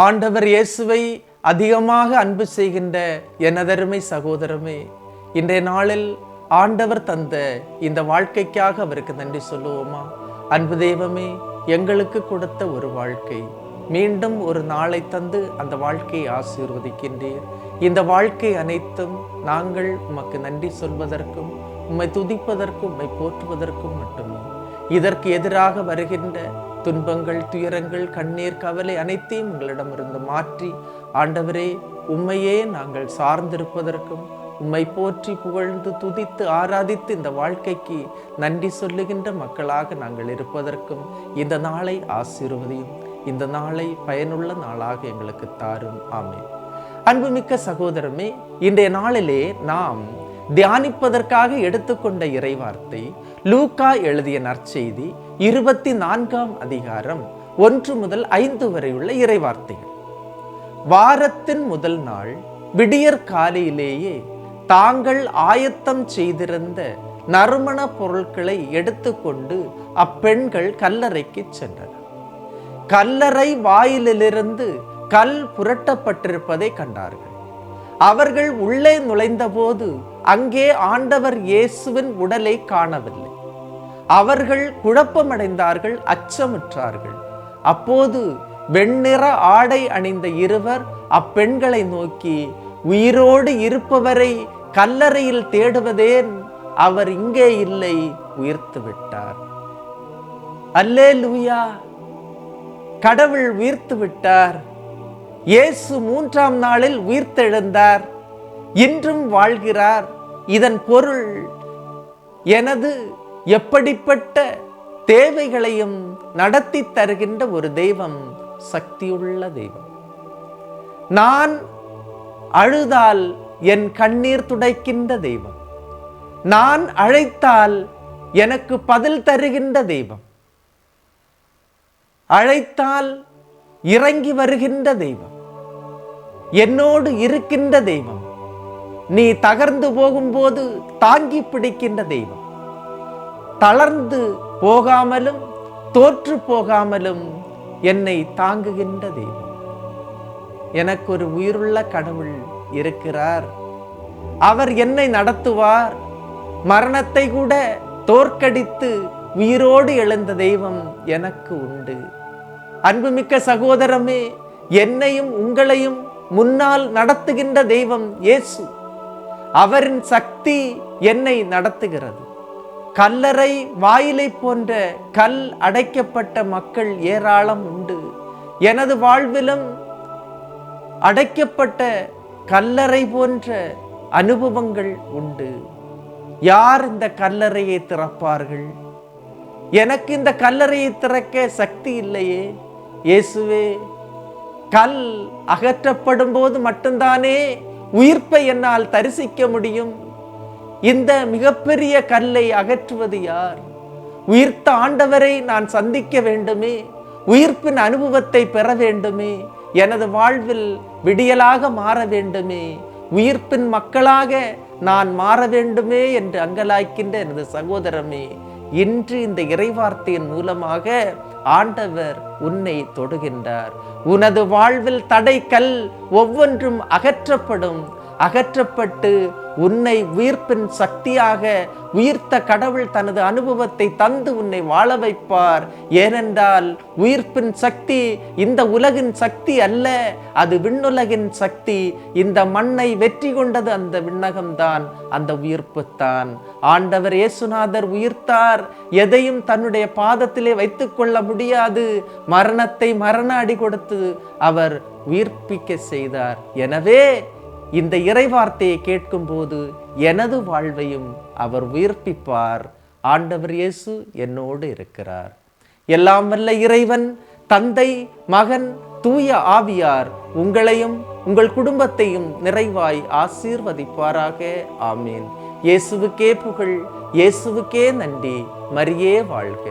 ஆண்டவர் இயேசுவை அதிகமாக அன்பு செய்கின்ற எனதருமை சகோதரமே, இன்றைய நாளில் ஆண்டவர் தந்த இந்த வாழ்க்கைக்காக அவருக்கு நன்றி சொல்லுவோமா? அன்பு தெய்வமே, எங்களுக்கு கொடுத்த ஒரு வாழ்க்கை, மீண்டும் ஒரு நாளை தந்து அந்த வாழ்க்கையை ஆசீர்வதிக்கின்றீர். இந்த வாழ்க்கை அனைத்தும் நாங்கள் உமக்கு நன்றி சொல்வதற்கும், உம்மை துதிப்பதற்கும், உம்மை போற்றுவதற்கும் மட்டுமே. இதற்கு எதிராக வருகின்ற துன்பங்கள், துயரங்கள், கண்ணீர், கவலை அனைத்தையும் உங்களிடமிருந்து மாற்றி, ஆண்டவரே உம்மையே நாங்கள் சார்ந்திருப்பதற்கும், உம்மை போற்றி புகழ்ந்து துதித்து ஆராதித்து இந்த வாழ்க்கைக்கு நன்றி சொல்லுகின்ற மக்களாக நாங்கள் இருப்பதற்கும் இந்த நாளை ஆசீர்வதியும். இந்த நாளை பயனுள்ள நாளாக எங்களுக்கு தாரும். ஆமென். அன்புமிக்க சகோதரமே, இன்றைய நாளிலே நாம் தியானிப்பதற்காக எடுத்துக்கொண்ட இறைவார்த்தை லூக்கா எழுதிய நற்செய்தி 24ஆம் அதிகாரம் 1 முதல் 5 வரை உள்ள இறைவார்த்தைகள். வாரத்தின் முதல் நாள் விடியற் காலையிலேயே தாங்கள் ஆயத்தம் செய்திருந்த நறுமண பொருட்களை எடுத்துக்கொண்டு அப்பெண்கள் கல்லறைக்கு சென்றனர். கல்லறை வாயிலிருந்து கல் புரட்டப்பட்டிருப்பதை கண்டார்கள். அவர்கள் உள்ளே நுழைந்தபோது அங்கே ஆண்டவர் இயேசுவின் உடலை காணவில்லை. அவர்கள் குழப்பமடைந்தார்கள், அச்சமுற்றார்கள். அப்போது வெண்ணிற ஆடை அணிந்த இருவர் அப்பெண்களை நோக்கி, உயிரோடு இருப்பவரை கல்லறையில் தேடுவதேன்? அவர் இங்கே இல்லை, உயிர்த்து விட்டார். அல்லேலூயா! கடவுள் உயிர்த்து விட்டார். இயேசு 3ஆம் நாளில் உயிர்த்தெழுந்தார், இன்றும் வாழ்கிறார். இதன் பொருள், எனது எப்படிப்பட்ட தேவைகளையும் நடத்தி தருகின்ற ஒரு தெய்வம், சக்தியுள்ள தெய்வம். நான் அழுதால் என் கண்ணீர் துடைக்கின்ற தெய்வம். நான் அழைத்தால் எனக்கு பதில் தருகின்ற தெய்வம். அழைத்தால் இறங்கி வருகின்ற தெய்வம். என்னோடு இருக்கின்ற தெய்வம். நீ தகர்ந்து போகும்போது தாங்கி பிடிக்கின்ற தெய்வம். தளர்ந்து போகாமலும் தோற்று போகாமலும் என்னை தாங்குகின்ற தெய்வம். எனக்கு ஒரு உயிருள்ள கடவுள் இருக்கிறார். அவர் என்னை நடத்துவார். மரணத்தை கூட தோற்கடித்து உயிரோடு எழுந்த தெய்வம் எனக்கு உண்டு. அன்புமிக்க சகோதரமே, என்னையும் உங்களையும் முன்னால் நடத்துகின்ற தெய்வம் இயேசு. அவரின் சக்தி என்னை நடத்துகிறது. கல்லறை வாயிலை போன்ற கல் அடைக்கப்பட்ட மக்கள் ஏராளம் உண்டு. எனது வாழ்விலும் அடைக்கப்பட்ட கல்லறை போன்ற அனுபவங்கள் உண்டு. யார் இந்த கல்லறையை திறப்பார்கள்? எனக்கு இந்த கல்லறையை திறக்க சக்தி இல்லையே. இயேசுவே, கல் அகற்றப்படும் போது மட்டும்தானே உயிர்ப்பை என்னால் தரிசிக்க முடியும். இந்த மிகப்பெரிய கல்லை அகற்றுவது யார்? உயிர்த்த ஆண்டவரை நான் சந்திக்க வேண்டுமே. உயிர்ப்பின் அனுபவத்தை பெற வேண்டுமே. எனது வாழ்வில் விடியலாக மாற வேண்டுமே. உயிர்ப்பின் மக்களாக நான் மாற வேண்டுமே என்று அங்கலாய்க்கின்ற எனது சகோதரமே, இன்று இந்த இறைவார்த்தையின் மூலமாக ஆண்டவர் உன்னை தொடுகின்றார். உனது வாழ்வில் தடைக்கல் ஒவ்வொன்றும் அகற்றப்படும். அகற்றப்பட்டு உன்னை உயிர்ப்பின் சக்தியாக உயிர்த்த கடவுள் தனது அனுபவத்தை தந்து உன்னை வாழ வைப்பார். ஏனென்றால் உயிர்ப்பின் சக்தி இந்த உலகின் சக்தி அல்ல, அது விண்ணுலகின் சக்தி. இந்த மண்ணை வெற்றி கொண்டது அந்த விண்ணகம்தான், அந்த உயிர்ப்புத்தான். ஆண்டவர் இயேசுநாதர் உயிர்த்தார். எதையும் தன்னுடைய பாதத்திலே வைத்துக் கொள்ள முடியாது. மரணத்தை மரண அடி கொடுத்து அவர் உயிர்ப்பிக்க செய்தார். எனவே இந்த இறைவார்த்தையை கேட்கும் போது எனது வாழ்வையும் அவர் உயிர்ப்பிப்பார். ஆண்டவர் இயேசு என்னோடு இருக்கிறார். எல்லாம் வல்ல இறைவன், தந்தை, மகன், தூய ஆவியார் உங்களையும் உங்கள் குடும்பத்தையும் நிறைவாய் ஆசீர்வதிப்பாராக. ஆமீன். இயேசுவுக்கே புகழ், இயேசுவுக்கே நன்றி. மரியே வாழ்க.